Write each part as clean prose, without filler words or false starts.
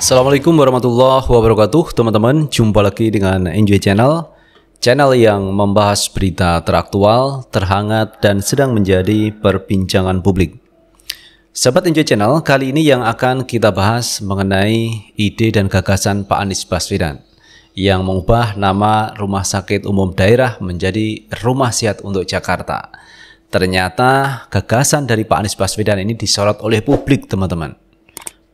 Assalamualaikum warahmatullahi wabarakatuh, teman-teman. Jumpa lagi dengan Enjoy Channel, channel yang membahas berita teraktual, terhangat, dan sedang menjadi perbincangan publik. Sahabat Enjoy Channel, kali ini yang akan kita bahas mengenai ide dan gagasan Pak Anies Baswedan yang mengubah nama Rumah Sakit Umum Daerah menjadi Rumah Sehat untuk Jakarta. Ternyata gagasan dari Pak Anies Baswedan ini disorot oleh publik, teman-teman.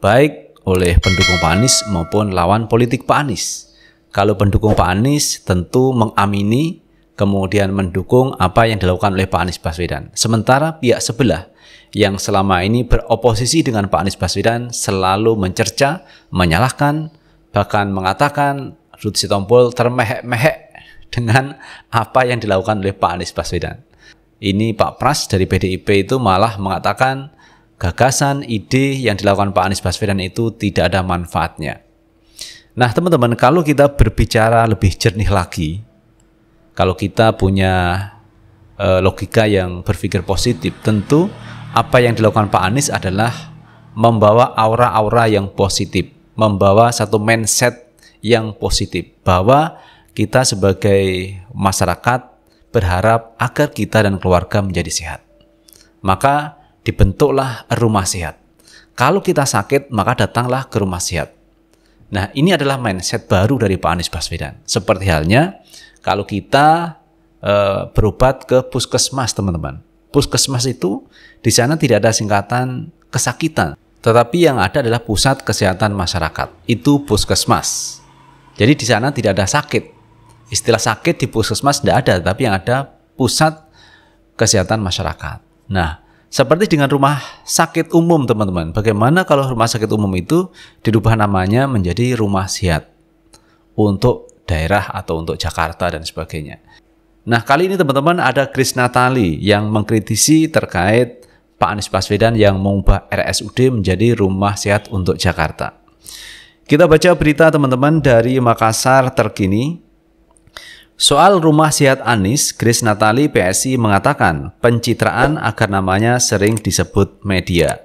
Baik oleh pendukung Pak Anies maupun lawan politik Pak Anies. Kalau pendukung Pak Anies tentu mengamini, kemudian mendukung apa yang dilakukan oleh Pak Anies Baswedan. Sementara pihak sebelah yang selama ini beroposisi dengan Pak Anies Baswedan selalu mencerca, menyalahkan, bahkan mengatakan Ruth Sitompul termehek-mehek dengan apa yang dilakukan oleh Pak Anies Baswedan. Ini Pak Pras dari PDIP itu malah mengatakan gagasan, ide yang dilakukan Pak Anies Baswedan itu tidak ada manfaatnya. Nah, teman-teman, kalau kita berbicara lebih jernih lagi, kalau kita punya logika yang berpikir positif, tentu apa yang dilakukan Pak Anies adalah membawa aura-aura yang positif, membawa satu mindset yang positif, bahwa kita sebagai masyarakat berharap agar kita dan keluarga menjadi sehat. Maka dibentuklah rumah sehat. Kalau kita sakit, maka datanglah ke rumah sehat. Nah, ini adalah mindset baru dari Pak Anies Baswedan. Seperti halnya kalau kita berobat ke puskesmas, teman-teman. Puskesmas itu di sana tidak ada singkatan kesakitan, tetapi yang ada adalah pusat kesehatan masyarakat. Itu puskesmas. Jadi di sana tidak ada sakit. Istilah sakit di puskesmas tidak ada, tapi yang ada pusat kesehatan masyarakat. Nah, seperti dengan rumah sakit umum, teman-teman. Bagaimana kalau rumah sakit umum itu dirubah namanya menjadi rumah sehat untuk daerah atau untuk Jakarta dan sebagainya. Nah, kali ini teman-teman ada Grace Natali yang mengkritisi terkait Pak Anies Baswedan yang mengubah RSUD menjadi rumah sehat untuk Jakarta. Kita baca berita, teman-teman, dari Makassar Terkini. Soal rumah sehat Anies, Grace Natali PSI mengatakan pencitraan agar namanya sering disebut media.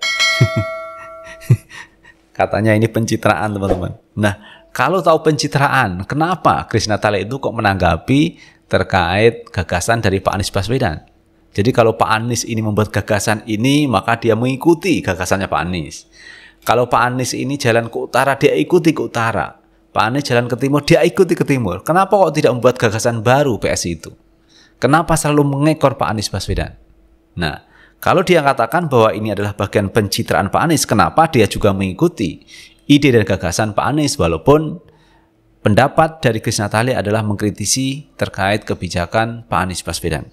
Katanya ini pencitraan, teman-teman. Nah, kalau tahu pencitraan, kenapa Grace Natali itu kok menanggapi terkait gagasan dari Pak Anies Baswedan? Jadi kalau Pak Anies ini membuat gagasan ini, maka dia mengikuti gagasannya Pak Anies. Kalau Pak Anies ini jalan ke utara, dia ikuti ke utara. Pak Anies jalan ke timur, dia ikuti ke timur. Kenapa kok tidak membuat gagasan baru PSI itu? Kenapa selalu mengekor Pak Anies Baswedan? Nah, kalau dia katakan bahwa ini adalah bagian pencitraan Pak Anies, kenapa dia juga mengikuti ide dan gagasan Pak Anies, walaupun pendapat dari Grace Natali adalah mengkritisi terkait kebijakan Pak Anies Baswedan.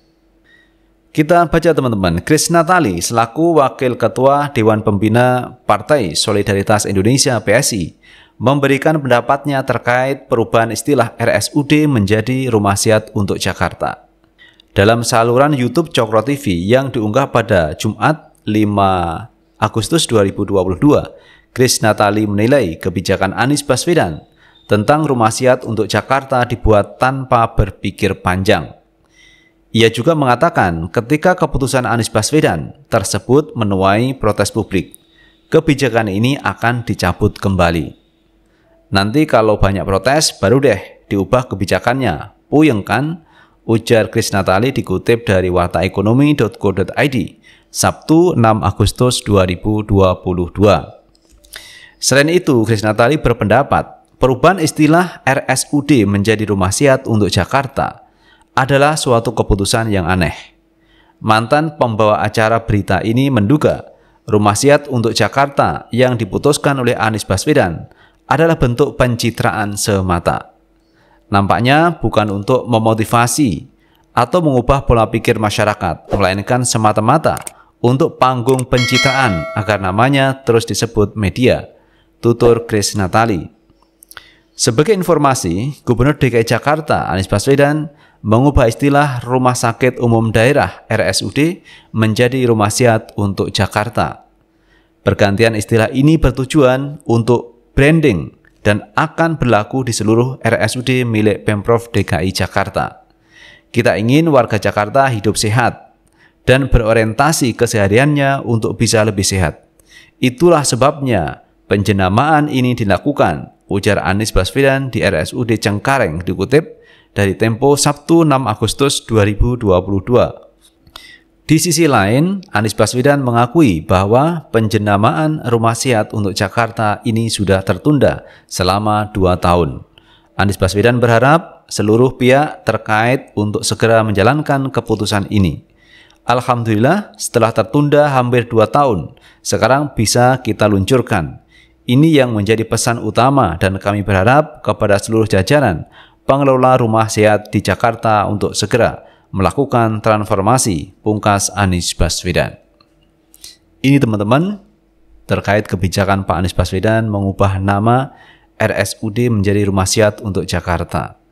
Kita baca, teman-teman. Grace Natali selaku Wakil Ketua Dewan Pembina Partai Solidaritas Indonesia PSI memberikan pendapatnya terkait perubahan istilah RSUD menjadi Rumah Sehat untuk Jakarta. Dalam saluran YouTube Cokro TV yang diunggah pada Jumat 5 Agustus 2022, Grace Natali menilai kebijakan Anies Baswedan tentang Rumah Sehat untuk Jakarta dibuat tanpa berpikir panjang. Ia juga mengatakan ketika keputusan Anies Baswedan tersebut menuai protes publik, kebijakan ini akan dicabut kembali. Nanti kalau banyak protes, baru deh diubah kebijakannya. Puyeng kan? Ujar Grace Natali dikutip dari wartaekonomi.co.id, Sabtu 6 Agustus 2022. Selain itu, Grace Natali berpendapat, perubahan istilah RSUD menjadi Rumah Sehat untuk Jakarta adalah suatu keputusan yang aneh. Mantan pembawa acara berita ini menduga Rumah Sehat untuk Jakarta yang diputuskan oleh Anies Baswedan adalah bentuk pencitraan semata. Nampaknya bukan untuk memotivasi atau mengubah pola pikir masyarakat, melainkan semata-mata untuk panggung pencitraan agar namanya terus disebut media, tutur Grace Natali. Sebagai informasi, Gubernur DKI Jakarta Anies Baswedan mengubah istilah Rumah Sakit Umum Daerah RSUD menjadi Rumah Sehat untuk Jakarta. Pergantian istilah ini bertujuan untuk branding dan akan berlaku di seluruh RSUD milik Pemprov DKI Jakarta. Kita ingin warga Jakarta hidup sehat dan berorientasi kesehariannya untuk bisa lebih sehat. Itulah sebabnya Penjenamaan ini dilakukan, ujar Anies Baswedan di RSUD Cengkareng, dikutip dari Tempo Sabtu 6 Agustus 2022. Di sisi lain, Anies Baswedan mengakui bahwa penjenamaan rumah sehat untuk Jakarta ini sudah tertunda selama 2 tahun. Anies Baswedan berharap seluruh pihak terkait untuk segera menjalankan keputusan ini. Alhamdulillah, setelah tertunda hampir 2 tahun, sekarang bisa kita luncurkan. Ini yang menjadi pesan utama dan kami berharap kepada seluruh jajaran pengelola rumah sehat di Jakarta untuk segera melakukan transformasi, pungkas Anies Baswedan. Ini teman-teman terkait kebijakan Pak Anies Baswedan mengubah nama RSUD menjadi Rumah Sehat untuk Jakarta.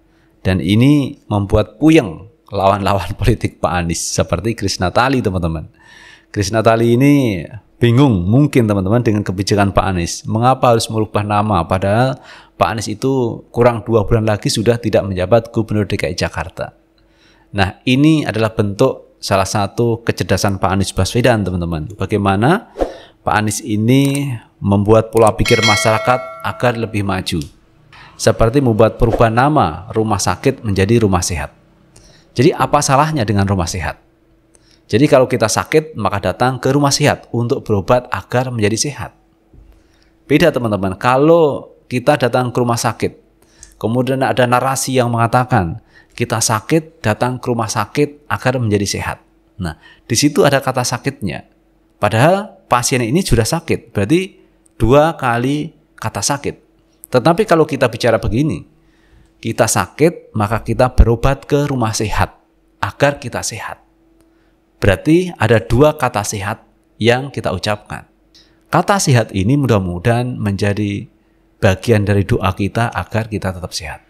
Dan ini membuat puyeng lawan-lawan politik Pak Anies seperti Kris Natali, teman-teman. Kris Natali ini bingung mungkin teman-teman dengan kebijakan Pak Anies. Mengapa harus merubah nama padahal Pak Anies itu kurang 2 bulan lagi sudah tidak menjabat Gubernur DKI Jakarta. Nah, ini adalah bentuk salah satu kecerdasan Pak Anies Baswedan, teman-teman. Bagaimana Pak Anies ini membuat pola pikir masyarakat agar lebih maju. Seperti membuat perubahan nama rumah sakit menjadi rumah sehat. Jadi apa salahnya dengan rumah sehat? Jadi kalau kita sakit maka datang ke rumah sehat untuk berobat agar menjadi sehat. Beda teman-teman, kalau kita datang ke rumah sakit, kemudian ada narasi yang mengatakan kita sakit datang ke rumah sakit agar menjadi sehat. Nah, di situ ada kata sakitnya. Padahal pasien ini sudah sakit, berarti 2 kali kata sakit. Tetapi kalau kita bicara begini, kita sakit maka kita berobat ke rumah sehat agar kita sehat. Berarti ada 2 kata sehat yang kita ucapkan. Kata sehat ini mudah-mudahan menjadi bagian dari doa kita agar kita tetap sehat.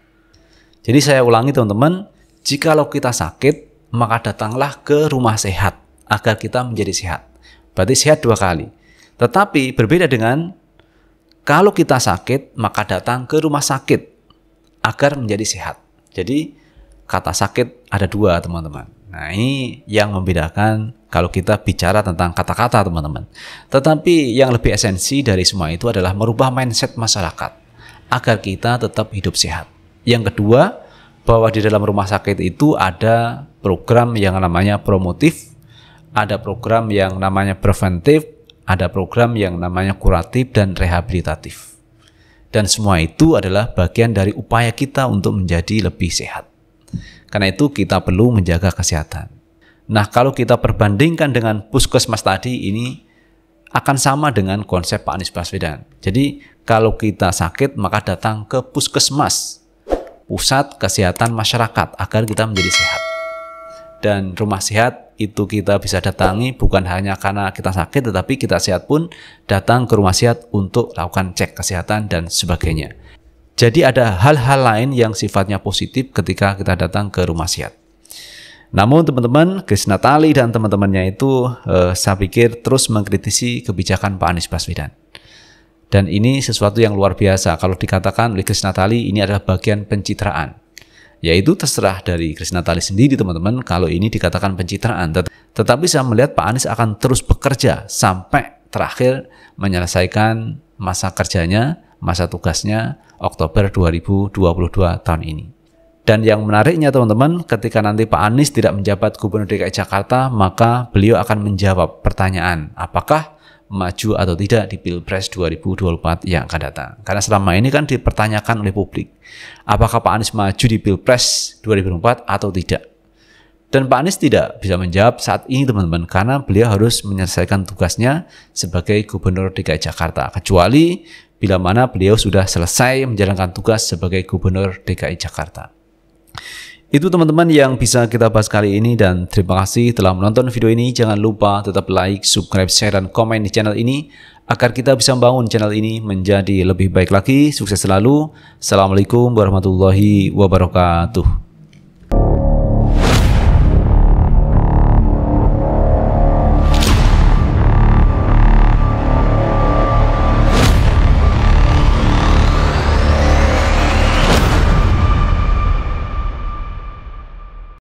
Jadi saya ulangi teman-teman, jikalau kita sakit, maka datanglah ke rumah sehat agar kita menjadi sehat. Berarti sehat 2 kali. Tetapi berbeda dengan kalau kita sakit, maka datang ke rumah sakit agar menjadi sehat. Jadi kata sakit ada 2 teman-teman. Nah, ini yang membedakan kalau kita bicara tentang kata-kata teman-teman. Tetapi yang lebih esensi dari semua itu adalah merubah mindset masyarakat agar kita tetap hidup sehat. Yang kedua, bahwa di dalam rumah sakit itu ada program yang namanya promotif, ada program yang namanya preventif, ada program yang namanya kuratif dan rehabilitatif. Dan semua itu adalah bagian dari upaya kita untuk menjadi lebih sehat. Karena itu kita perlu menjaga kesehatan. Nah, kalau kita perbandingkan dengan puskesmas tadi, ini akan sama dengan konsep Pak Anies Baswedan. Jadi kalau kita sakit maka datang ke puskesmas, pusat kesehatan masyarakat, agar kita menjadi sehat. Dan rumah sehat itu kita bisa datangi bukan hanya karena kita sakit, tetapi kita sehat pun datang ke rumah sehat untuk lakukan cek kesehatan dan sebagainya. Jadi ada hal-hal lain yang sifatnya positif ketika kita datang ke rumah sehat. Namun teman-teman, Kris Natali dan teman-temannya itu saya pikir terus mengkritisi kebijakan Pak Anies Baswedan. Dan ini sesuatu yang luar biasa. Kalau dikatakan oleh Kris Natali ini adalah bagian pencitraan. Yaitu terserah dari Kris Natali sendiri teman-teman kalau ini dikatakan pencitraan. Tetapi saya melihat Pak Anies akan terus bekerja sampai terakhir menyelesaikan masa kerjanya, masa tugasnya Oktober 2022 tahun ini. Dan yang menariknya teman-teman, ketika nanti Pak Anies tidak menjabat Gubernur DKI Jakarta, maka beliau akan menjawab pertanyaan apakah maju atau tidak di Pilpres 2024 yang akan datang. Karena selama ini kan dipertanyakan oleh publik, apakah Pak Anies maju di Pilpres 2024 atau tidak. Dan Pak Anies tidak bisa menjawab saat ini teman-teman, karena beliau harus menyelesaikan tugasnya sebagai Gubernur DKI Jakarta. Kecuali bila mana beliau sudah selesai menjalankan tugas sebagai Gubernur DKI Jakarta. Itu teman-teman yang bisa kita bahas kali ini, dan terima kasih telah menonton video ini. Jangan lupa tetap like, subscribe, share, dan komen di channel ini agar kita bisa membangun channel ini menjadi lebih baik lagi. Sukses selalu. Assalamualaikum warahmatullahi wabarakatuh.